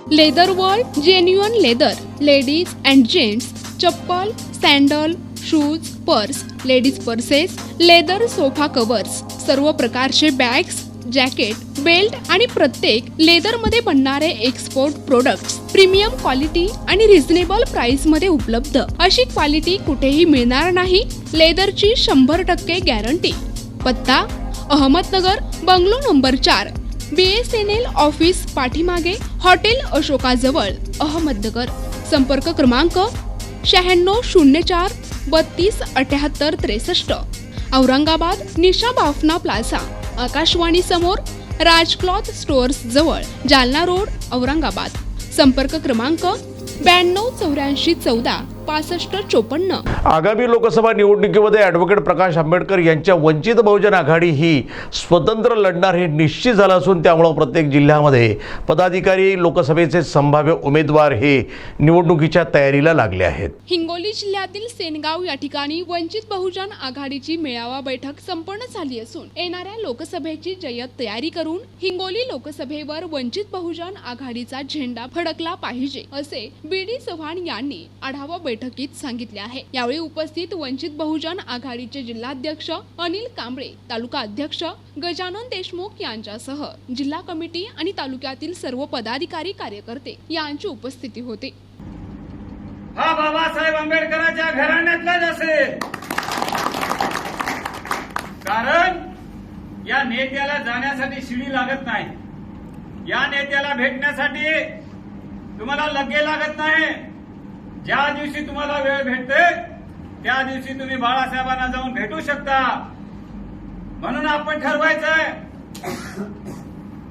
Leather world genuine leather ladies and gents chappal, sandal, shoes, purse, ladies purses, leather sofa covers, सर्व प्रकारचे bags, jacket, belt आणि प्रत्येक लेदरमध्ये बनणारे एक्सपोर्ट प्रोडक्ट्स प्रीमियम क्वालिटी आणि reasonable price मध्ये उपलब्ध. अशी क्वालिटी कुठेही मिळणार नाही. लेदरची 100% गॅरंटी. पत्ता Ahmednagar, bungalow number 4, BSNL office पाठीमागे, हॉटेल अशोकाजवळ, अहमदनगर. संपर्क क्रमांक 9604 32 78 63. औरंगाबाद निशा बाफना प्लाझा, आकाशवाणी समोर, राज क्लॉथ स्टोअर्स जवळ, जालना रोड, औरंगाबाद. संपर्क क्रमांक 92 84 14 65 54. आगामी लोकसभा निवडणुकीमध्ये ॲडव्होकेट प्रकाश आंबेडकर यांच्या वंचित बहुजन आघाडी ही स्वतंत्र लढणार हे निश्चित झालं असून त्यामुळे प्रत्येक जिल्ह्यामध्ये पदाधिकारी लोकसभेचे संभाव्य उमेदवार हे निवडणुकीच्या तयारीला लागले आहेत. हिंगोली जिल्ह्यातील सेनगाव या ठिकाणी वंचित बहुजन आघाडीची मेळावा बैठक संपन्न झाली असून येणाऱ्या लोकसभेची जय्यत तयारी करून हिंगोली लोकसभेवर वंचित बहुजन आघाडीचा झेंडा फडकला पाहिजे असे BD चव्हाण यांनी आढावा बैठकीत सांगितले आहे. यावेळी उपस्थित वंचित बहुजन आघाडीचे जिल्हाध्यक्ष अनिल कांबळे, तालुका अध्यक्ष गजानन देशमुख यांच्यासह जिल्हा कमिटी आणि तालुक्यातील सर्व पदाधिकारी कार्यकर्ते यांची उपस्थिती होती. हा बाबासाहेब आंबेडकरांच्या घराण्यातलाच असेल, कारण या नेत्याला जाण्यासाठी शिडी लागत नाही. या नेत्याला भेटण्यासाठी तुम्हाला लग्गे लागत नाही. ज्या दिवशी तुम्हाला वेळ भेटते त्या दिवशी तुम्ही बाळासाहेबांना जाऊन भेटू शकता. म्हणून आपण ठरवायचंय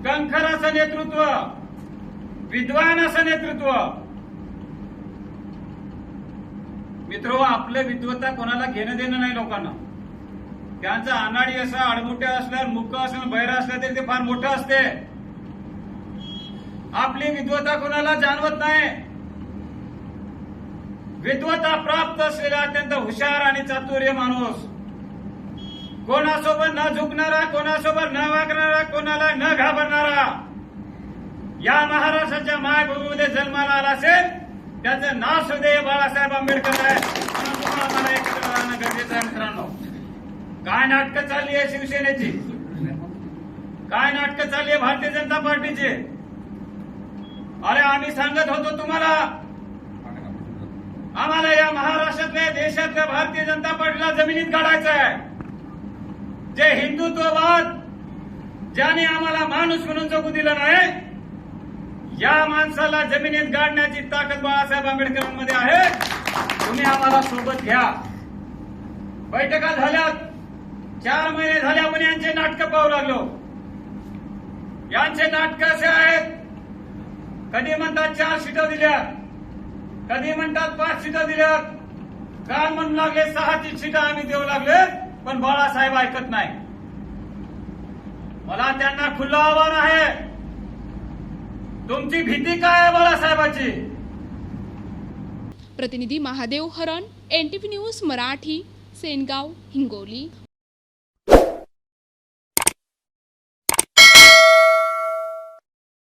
कणखर असं नेतृत्व, विद्वान असं नेतृत्व. मित्रो, आपलं विद्वत्ता कोणाला घेणं देणं नाही लोकांना. त्यांचं अनाडी असं आडमुठ्या असल्यावर मुख असलं बहिरा असलं तरी ते फार मोठं असते. आपली विद्वत्ता कोणाला जाणवत नाही. विद्वत्ता प्राप्त असलेला अत्यंत हुशार आणि चातुर्य माणूस, कोणासोबत न झुकणारा, कोणासोबत न वागणारा, कोणाला न घाबरणारा, या महाराष्ट्राच्या मायभूमीमध्ये जन्माला आला असेल त्याचं नाव सुदैव बाळासाहेब आंबेडकर आहे. म्हणून तुम्हाला मला एकत्र राहणं गरजेचं आहे. मित्रांनो, काय नाटकं चालली आहे शिवसेनेची, काय नाटकं चालली आहे भारतीय जनता पार्टीची. अरे आम्ही सांगत होतो तुम्हाला, आम्हाला या महाराष्ट्रातल्या देशातल्या भारतीय जनता पार्टीला जमिनीत काढायचं आहे. जे हिंदुत्ववाद ज्याने आम्हाला माणूस म्हणून जगू दिलं नाही, या माणसाला जमिनीत गाडण्याची ताकद बाळासाहेब आंबेडकरांमध्ये आहे. तुम्ही आम्हाला सोबत घ्या. बैठका झाल्यात, 4 महिने झाले आपण यांचे नाटकं पाहू लागलो. यांचे नाटक असे आहेत, कधी म्हणतात 4 सीटं दिल्यात, कधी म्हणतात 5 सीटं दिल्यात, काल म्हणू लागले 6 सीटं आम्ही देऊ लागले, पण बाळासाहेब ऐकत नाही. मला त्यांना खुलं आव्हान आहे, तुमची भीती काय आहे बाळासाहेबाची? प्रतिनिधी महादेव हरण, NTV न्यूज मराठी, सेनगाव, हिंगोली.